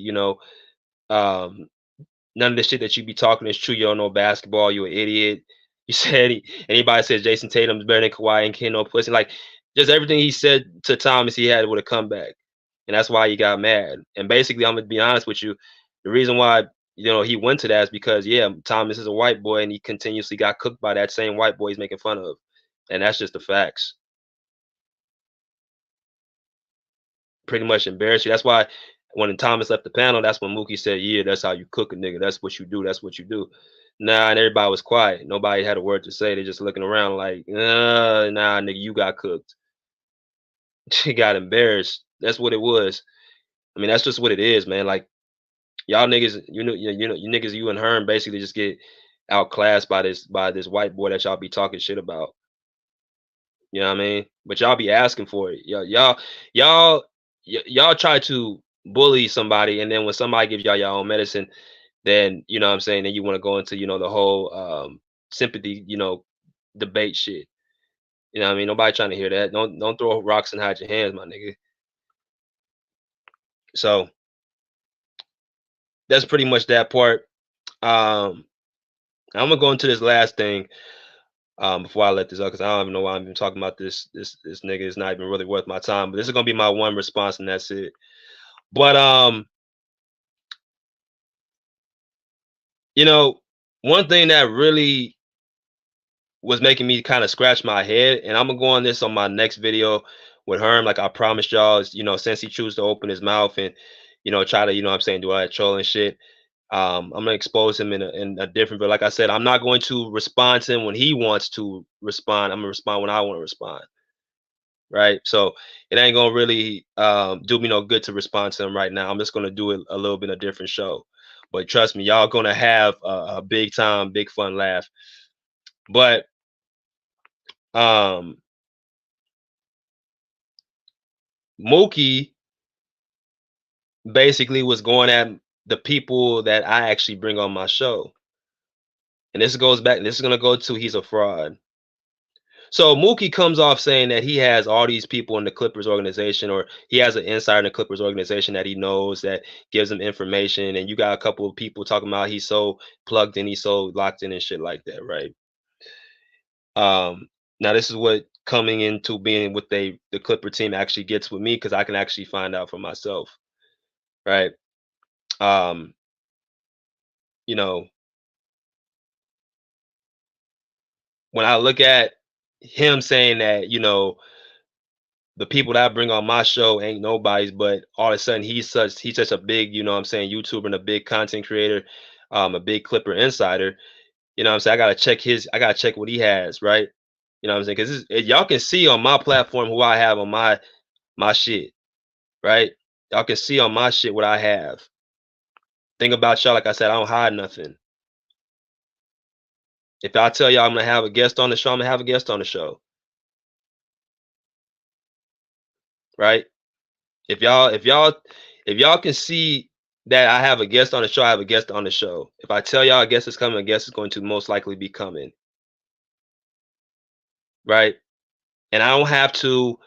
none of the shit that you be talking is true. You don't know basketball. You an idiot. You said anybody says Jason Tatum's better than Kawhi and can't no pussy. Like, just everything he said to Thomas, he had with a comeback. And that's why he got mad. And basically, I'm going to be honest with you, the reason why, he went to that is because, yeah, Thomas is a white boy and he continuously got cooked by that same white boy he's making fun of. And that's just the facts. Pretty much embarrass you. That's why when Thomas left the panel, that's when Mookie said, yeah, that's how you cook a nigga. That's what you do. That's what you do. Nah, and everybody was quiet. Nobody had a word to say. They're just looking around like, nah, nigga, you got cooked. She got embarrassed. That's what it was. I mean, that's just what it is, man. Like, Y'all niggas, you niggas, you and Herm basically just get outclassed by this white boy that y'all be talking shit about. You know what I mean? But y'all be asking for it. Y'all try to bully somebody, and then when somebody gives y'all your own medicine, then you know what I'm saying, then you want to go into, the whole sympathy, debate shit. You know what I mean? Nobody trying to hear that. Don't throw rocks and hide your hands, my nigga. So that's pretty much that part. I'm gonna go into this last thing before I let this up, because I don't even know why I'm even talking about this. This nigga is not even really worth my time. But this is gonna be my one response, and that's it. But one thing that really was making me kind of scratch my head, and I'm gonna go on this on my next video with Herm, like I promised y'all, is, since he chose to open his mouth and try to, I'm saying, do all that trolling shit. I'm gonna expose him in a different, but like I said, I'm not going to respond to him when he wants to respond. I'm gonna respond when I want to respond. Right. So it ain't gonna really do me no good to respond to him right now. I'm just gonna do it a little bit in a different show. But trust me, y'all gonna have a big time, big fun laugh. But Mookie basically was going at the people that I actually bring on my show. And this goes back, and this is gonna go to he's a fraud. So Mookie comes off saying that he has all these people in the Clippers organization, or he has an insider in the Clippers organization that he knows that gives him information. And you got a couple of people talking about he's so plugged in, he's so locked in and shit like that, right? Now this is what coming into being with the Clipper team actually gets with me, because I can actually find out for myself, right? You know, when I look at him saying that, the people that I bring on my show ain't nobody's, but all of a sudden he's such a big, I'm saying, YouTuber and a big content creator, a big Clipper insider. You know what I'm saying? I gotta check what he has, right? You know what I'm saying? Because y'all can see on my platform who I have on my shit, right? Y'all can see on my shit what I have. Thing about y'all, like I said, I don't hide nothing. If I tell y'all I'm gonna have a guest on the show, I'm gonna have a guest on the show. Right? If y'all can see that I have a guest on the show, I have a guest on the show. If I tell y'all a guest is coming, a guest is going to most likely be coming. Right? And I don't have to,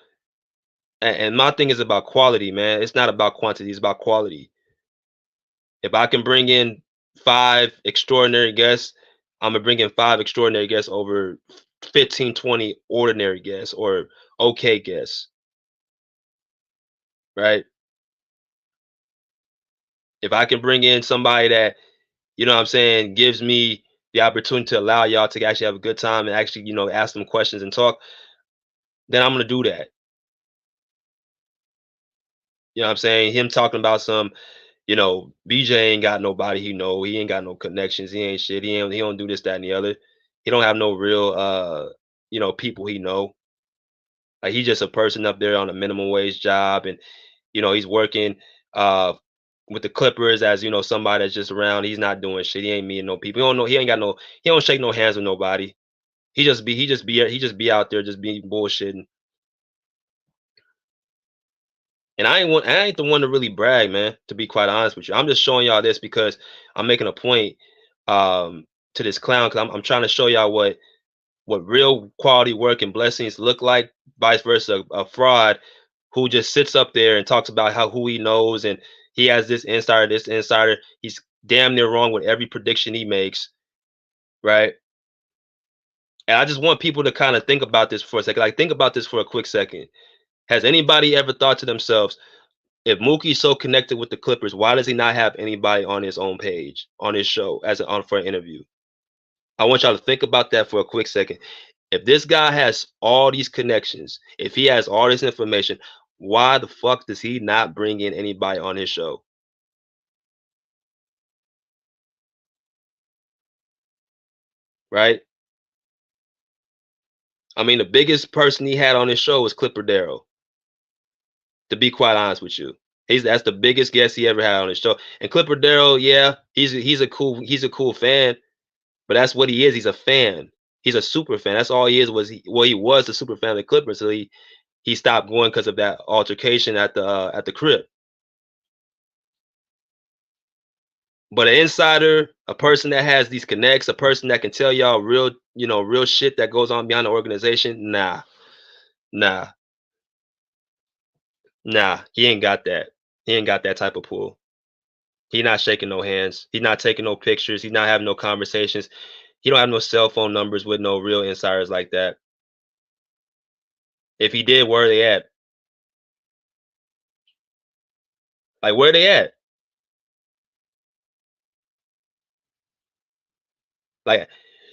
and my thing is about quality, man. It's not about quantity, it's about quality. If I can bring in 5 extraordinary guests, I'm gonna bring in 5 extraordinary guests over 15, 20 ordinary guests or okay guests. Right? If I can bring in somebody that, you know what I'm saying, gives me the opportunity to allow y'all to actually have a good time and actually, ask them questions and talk, then I'm gonna do that. You know what I'm saying? Him talking about some, BJ ain't got nobody he know, he ain't got no connections, he ain't shit, he don't do this, that, and the other. He don't have no real people he know. Like he's just a person up there on a minimum wage job, and he's working uh with the Clippers as somebody that's just around. He's not doing shit. He ain't meeting no people. He don't know. He don't shake no hands with nobody. He just be out there just being bullshitting. And I ain't the one to really brag, man. To be quite honest with you, I'm just showing y'all this because I'm making a point to this clown, because I'm trying to show y'all what real quality work and blessings look like. Vice versa, a fraud who just sits up there and talks about who he knows and he has this insider. He's damn near wrong with every prediction he makes, right? And I just want people to kind of think about this for a second. Like, think about this for a quick second. Has anybody ever thought to themselves, if Mookie's so connected with the Clippers, why does he not have anybody on his own page, on his show, for an interview? I want y'all to think about that for a quick second. If this guy has all these connections, if he has all this information, why the fuck does he not bring in anybody on his show? Right? I mean, the biggest person he had on his show was Clipper Darrell, to be quite honest with you. That's the biggest guest he ever had on his show. And Clipper Darrell, yeah, he's a cool fan, but that's what he is. He's a fan. He's a super fan. That's all he is. He was a super fan of the Clippers, so he stopped going because of that altercation at the crib. But an insider, a person that has these connects, a person that can tell y'all real shit that goes on beyond the organization, nah. He ain't got that. He ain't got that type of pull. He not shaking no hands. He not taking no pictures. He not having no conversations. He don't have no cell phone numbers with no real insiders like that. If he did, where are they at? Like, where are they at? Like,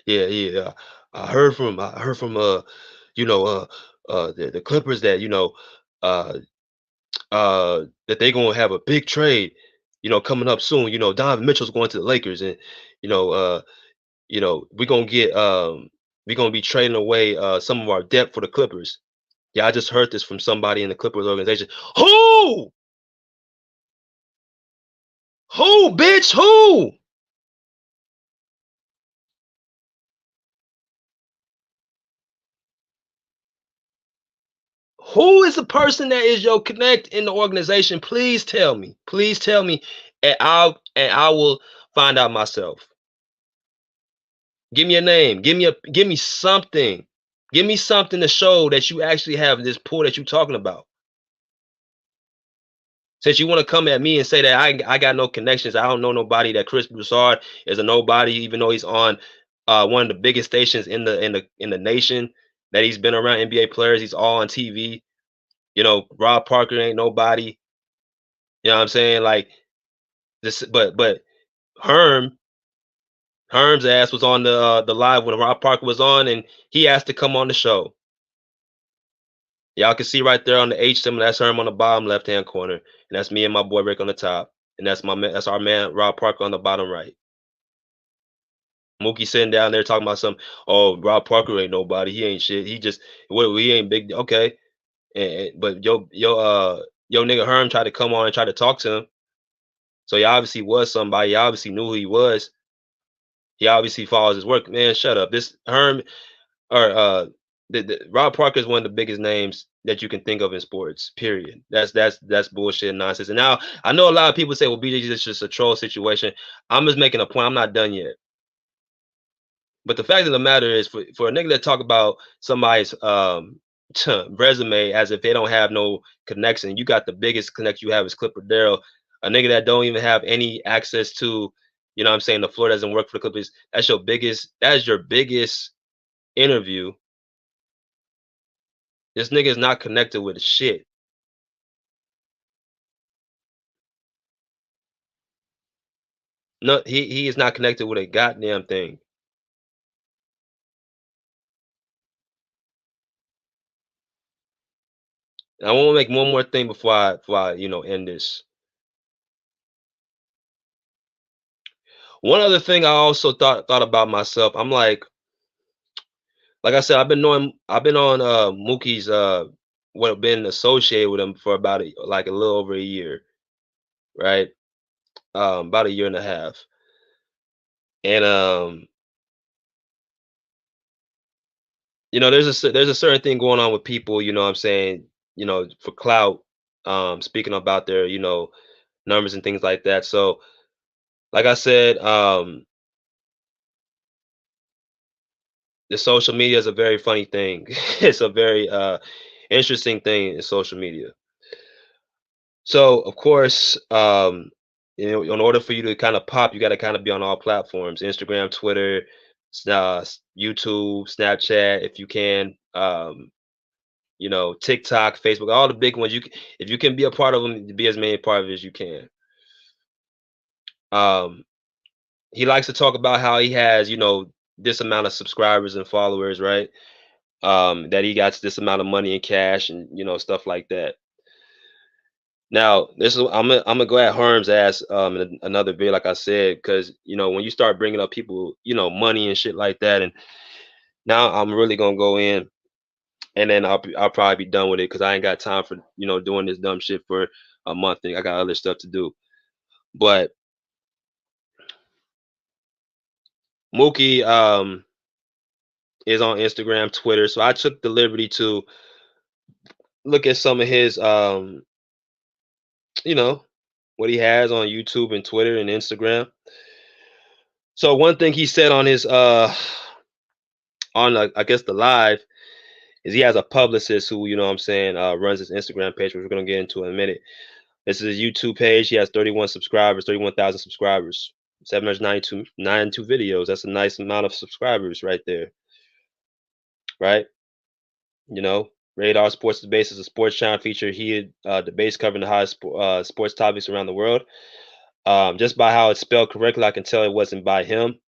yeah. I heard from the Clippers that that they gonna have a big trade, coming up soon. Donovan Mitchell's going to the Lakers, and you know, uh, we're gonna we're gonna be trading away some of our depth for the Clippers. Yeah, I just heard this from somebody in the Clippers organization. Who? Who, bitch? Who? Who is the person that is your connect in the organization? Please tell me. Please tell me, and I will find out myself. Give me a name. Give me something. Give me something to show that you actually have this pull that you're talking about. Since you want to come at me and say that I got no connections, I don't know nobody, that Chris Broussard is a nobody, even though he's on one of the biggest stations in the nation, that he's been around NBA players. He's all on TV. Rob Parker ain't nobody. You know what I'm saying? Like this, but Herm's ass was on the live when Rob Parker was on, and he asked to come on the show. Y'all can see right there on the H symbol, that's Herm on the bottom left hand corner, and that's me and my boy Rick on the top, and that's our man Rob Parker on the bottom right. Mookie sitting down there talking about some, oh, Rob Parker ain't nobody, he ain't shit, he ain't big, okay, but yo nigga Herm tried to come on and try to talk to him, so he obviously was somebody. He obviously knew who he was. He obviously follows his work. Man, shut up. This Herm or Rob Parker is one of the biggest names that you can think of in sports. Period. That's bullshit and nonsense. And now I know a lot of people say, "Well, BJ, is just a troll situation." I'm just making a point. I'm not done yet. But the fact of the matter is, for a nigga that talk about somebody's resume as if they don't have no connection, you got the biggest connection you have is Clipper Darrell, a nigga that don't even have any access to, what I'm saying, the floor, doesn't work for the Clippers. That is your biggest interview. This nigga is not connected with shit. No, he is not connected with a goddamn thing. I want to make one more thing before I end this. One other thing I also thought about myself. I'm like I said, I've been on Mookie's been associated with him for about a little over a year, right? About a year and a half. And there's a certain thing going on with people, what I'm saying, for clout, speaking about their, numbers and things like that. So, like I said, the social media is a very funny thing. It's a very interesting thing in social media. So, of course, in order for you to kind of pop, you got to kind of be on all platforms: Instagram, Twitter, YouTube, Snapchat, if you can, TikTok, Facebook, all the big ones. If you can be a part of them, be as many part of it as you can. He likes to talk about how he has, this amount of subscribers and followers, right? That he got this amount of money in cash and stuff like that. Now, I'm gonna go at Herm's ass in another video, like I said, because when you start bringing up people, money and shit like that, and now I'm really gonna go in, and then I'll probably be done with it because I ain't got time for doing this dumb shit for a month thing. I got other stuff to do. But Mookie is on Instagram, Twitter. So I took the liberty to look at some of his you know, what he has on YouTube and Twitter and Instagram. So one thing he said on his on I guess the live is he has a publicist who, you know what I'm saying, runs his Instagram page, which we're gonna get into in a minute. This is his YouTube page. He has 31 subscribers, 31,000 subscribers, 792 videos. That's a nice amount of subscribers right there. Right? You know, Radar Sports Debates is a sports channel feature. He debates covering the highest sports topics around the world. Just by how it's spelled correctly, I can tell it wasn't by him.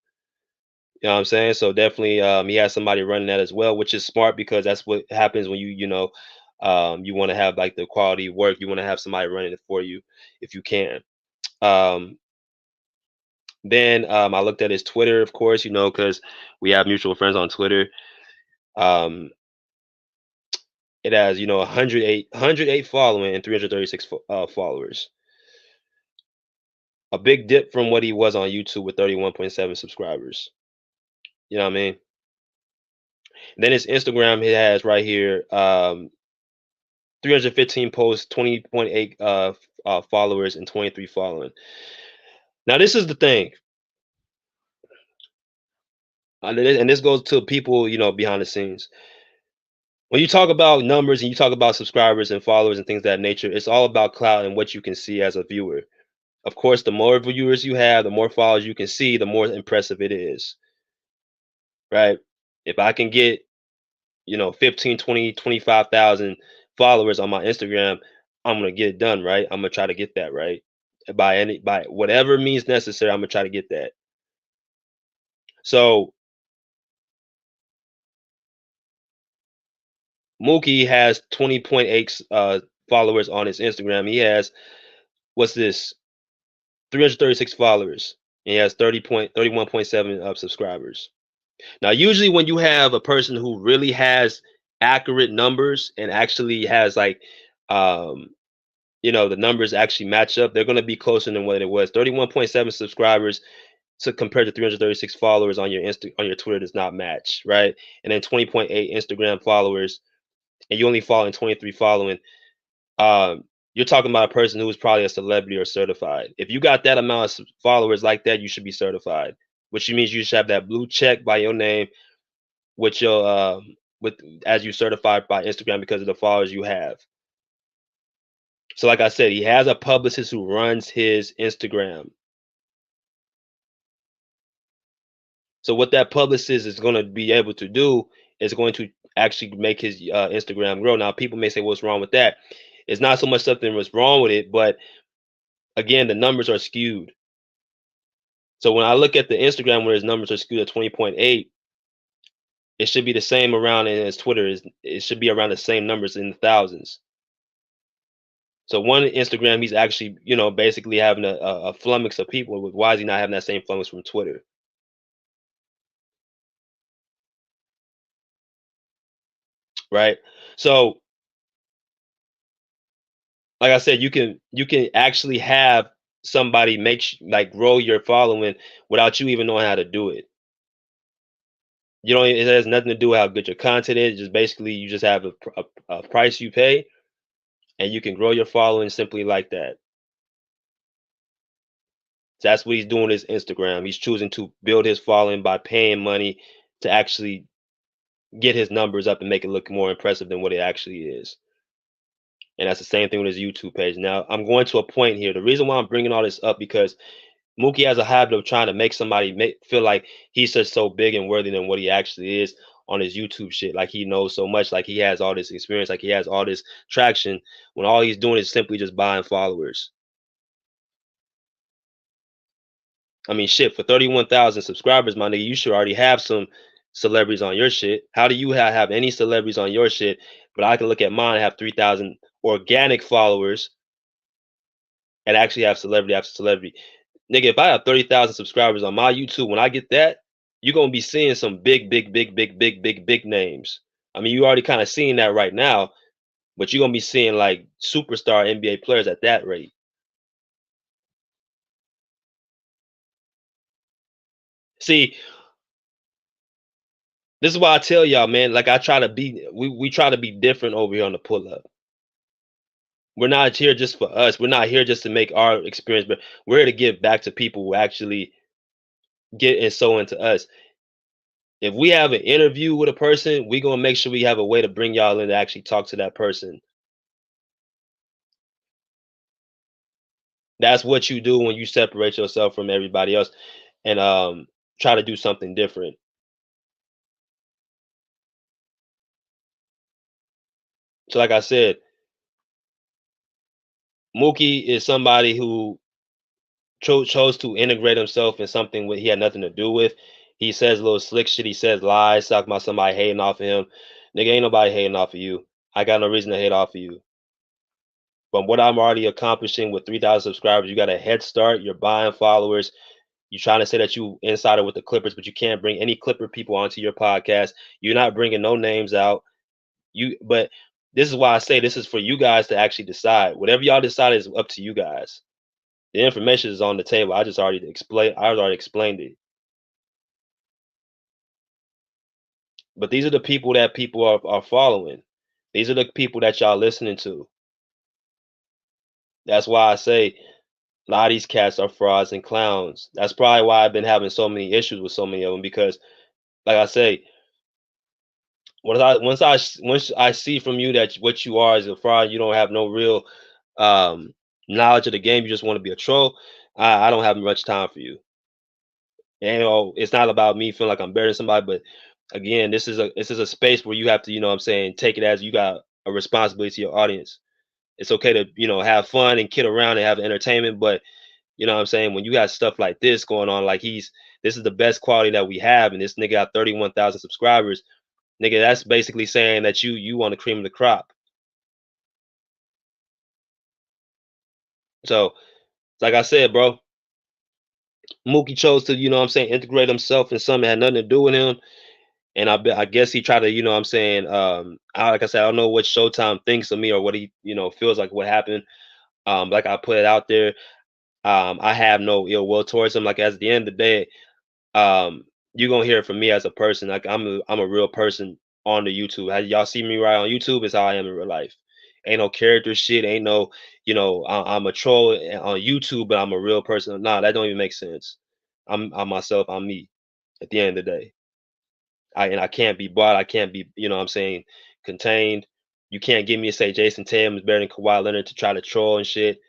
You know what I'm saying? So definitely he has somebody running that as well, which is smart because that's what happens when you know, you want to have like the quality work. You want to have somebody running it for you if you can. Then I looked at his Twitter, of course, you know, because we have mutual friends on Twitter. It has, you know, 108 following and 336 followers. A big dip from what he was on YouTube with 31.7 subscribers. You know what I mean? Then his Instagram, he has right here 315 posts, 20.8 followers, and 23 following. Now, this is the thing. And this goes to people, you know, behind the scenes. When you talk about numbers and you talk about subscribers and followers and things of that nature, it's all about clout and what you can see as a viewer. Of course, the more viewers you have, the more followers you can see, the more impressive it is. Right? If I can get, you know, 15, 20, 25,000 followers on my Instagram, I'm going to get it done, right? I'm going to try to get that, right? By whatever means necessary, I'm going to try to get that. So Mookie has 20.8 followers on his Instagram. He has, what's this? 336 followers. And he has 31.7 subscribers. Now, usually when you have a person who really has accurate numbers and actually has like, you know, the numbers actually match up, they're going to be closer than what it was. 31.7 subscribers to compare to 336 followers on your Twitter does not match, right? And then 20.8 Instagram followers, and you only follow in 23 following. You're talking about a person who is probably a celebrity or certified. If you got that amount of followers like that, you should be certified, which means you should have that blue check by your name with your as you certified by Instagram because of the followers you have. So like I said, he has a publicist who runs his Instagram. So what that publicist is going to be able to do is going to actually make his Instagram grow. Now, people may say, what's wrong with that? It's not so much something was wrong with it, but again, the numbers are skewed. So when I look at the Instagram where his numbers are skewed at 20.8, it should be the same around as Twitter. It should be around the same numbers in the thousands. So one Instagram, he's actually, you know, basically having a flummox of people. Why is he not having that same flummox from Twitter? Right? So like I said, you can actually have somebody grow your following without you even knowing how to do it. You know, it has nothing to do with how good your content is. Just basically, you just have a price you pay, and you can grow your following simply like that. So that's what he's doing with his Instagram. He's choosing to build his following by paying money to actually get his numbers up and make it look more impressive than what it actually is. And that's the same thing with his YouTube page. Now, I'm going to a point here. The reason why I'm bringing all this up because Mookie has a habit of trying to make somebody feel like he's just so big and worthy than what he actually is on his YouTube shit. Like he knows so much, like he has all this experience, like he has all this traction, when all he's doing is simply just buying followers. I mean, shit, for 31,000 subscribers, my nigga, you should already have some celebrities on your shit. How do you have any celebrities on your shit? But I can look at mine and have 3,000 organic followers and actually have celebrity after celebrity. Nigga, if I have 30,000 subscribers on my YouTube, when I get that, you're going to be seeing some big names. I mean, you already kind of seeing that right now. But you're going to be seeing like superstar NBA players at that rate. See, this is why I tell y'all, man, like I try to be, we try to be different over here on the pull-up. We're not here just for us. We're not here just to make our experience, but we're here to give back to people who actually get and so into us. If we have an interview with a person, we're going to make sure we have a way to bring y'all in to actually talk to that person. That's what you do when you separate yourself from everybody else and try to do something different. So like I said, Mookie is somebody who chose to integrate himself in something he had nothing to do with. He says a little slick shit. He says lies, talking about somebody hating off of him. Nigga, ain't nobody hating off of you. I got no reason to hate off of you. But what I'm already accomplishing with 3,000 subscribers, you got a head start. You're buying followers. You're trying to say that you insider with the Clippers, but you can't bring any Clipper people onto your podcast. You're not bringing no names out. But this is why I say this is for you guys to actually decide. Whatever y'all decide is up to you guys. The information is on the table. I already explained it. But these are the people that people are following. These are the people that y'all listening to. That's why I say a lot of these cats are frauds and clowns. That's probably why I've been having so many issues with so many of them, because, like I say, once I see from you that what you are is a fraud, you don't have no real knowledge of the game, you just want to be a troll, I don't have much time for you. And it's not about me feeling like I'm better than somebody, but again, this is a space where you have to, you know what I'm saying, take it as you got a responsibility to your audience. It's okay to, you know, have fun and kid around and have entertainment, but you know what I'm saying, when you got stuff like this going on, like this is the best quality that we have, and this nigga got 31,000 subscribers, nigga, that's basically saying that you want the cream of the crop. So, like I said, bro, Mookie chose to, you know what I'm saying, integrate himself in something that had nothing to do with him. And I guess he tried to, you know what I'm saying, like I said, I don't know what Showtime thinks of me or what he, you know, feels like what happened. Like I put it out there, I have no ill will towards him. Like, at the end of the day, you're gonna hear it from me as a person. Like, I'm a real person on the YouTube. How y'all see me right on YouTube is how I am in real life. Ain't no character shit. Ain't no, you know, I'm a troll on YouTube, but I'm a real person. Nah, that don't even make sense. I'm myself. I'm me. At the end of the day. I can't be bought. I can't be, you know what I'm saying, contained. You can't get me to say Jason Tatum is better than Kawhi Leonard to try to troll and shit.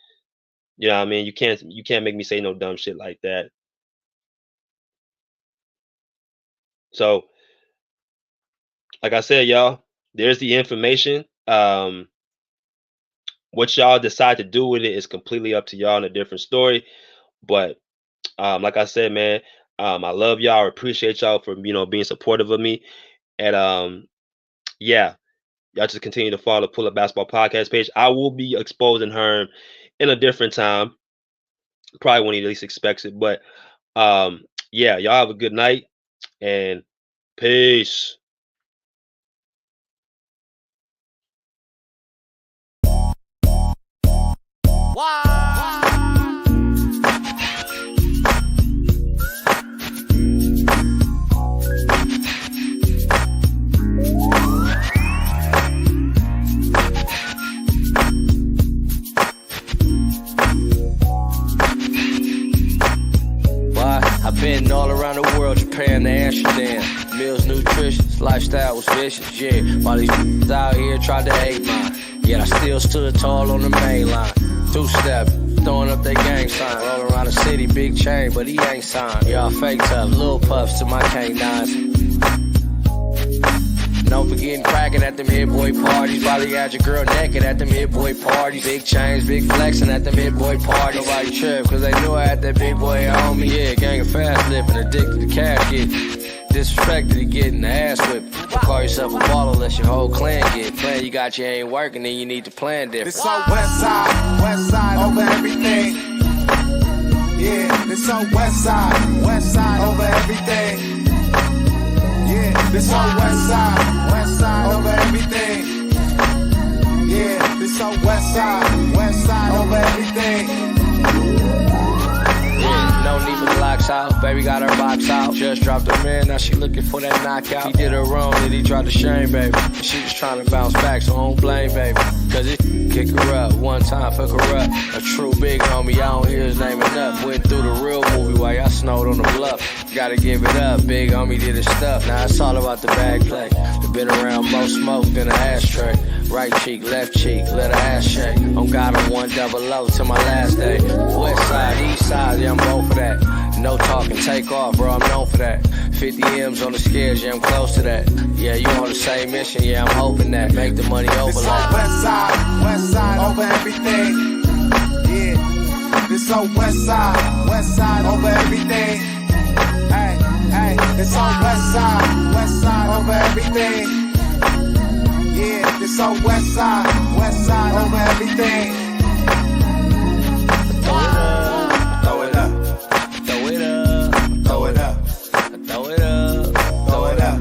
You know what I mean? You can't make me say no dumb shit like that. So, like I said, y'all, there's the information. What y'all decide to do with it is completely up to y'all, and a different story. But like I said, man, I love y'all. I appreciate y'all for, you know, being supportive of me. And yeah, y'all just continue to follow the Pull Up Basketball Podcast page. I will be exposing Herm in a different time, probably when he least expects it. But yeah, y'all have a good night and peace. I've been all around the world, Japan to Amsterdam. Meals nutritious, lifestyle was vicious, yeah. While these out here tried to hate mine, yet I still stood tall on the main line. Two-step, throwing up their gang sign. All around the city, big chain, but he ain't signed. Y'all fake tough, little puffs to my canines. Don't forget cracking at them hit boy parties. Probably had your girl naked at them hit boy parties. Big chains, big flexing at them hit boy parties. Nobody trip, cause they knew I had that big boy on me. Yeah, gang of fast living, addicted to cash get. Disrespected to getting the ass whipped. Don't call yourself a baller unless your whole clan get. Plan you got, you ain't working, then you need to plan different. This on west side over everything. Yeah, this on west side over everything. Yeah, this on west side over everything. Yeah, this so west side over everything. No need for the locks out, baby got her box out. Just dropped her man, now she looking for that knockout. He did her wrong, then he tried to shame, baby. She just trying to bounce back, so I don't blame, baby. Cause it kick her up, one time fuck her up. A true big homie, I don't hear his name enough. Went through the real movie while y'all snowed on the bluff. Gotta give it up, big homie did his stuff. Now it's all about the bag play. Been around more smoke than an ashtray. Right cheek, left cheek, let her ass shake. On God, I'm 100 to my last day. West side, east side, yeah, I'm both for that. No talking, take off, bro, I'm known for that. 50 M's on the scales, yeah, I'm close to that. Yeah, you on the same mission, yeah, I'm hoping that. Make the money overlap. West side over everything. Yeah, this so west side over everything. Hey, hey, it's on west side over everything. Yeah, this so west side over everything. Throw it up, throw it up, throw it up, throw it up, throw it up, throw it up.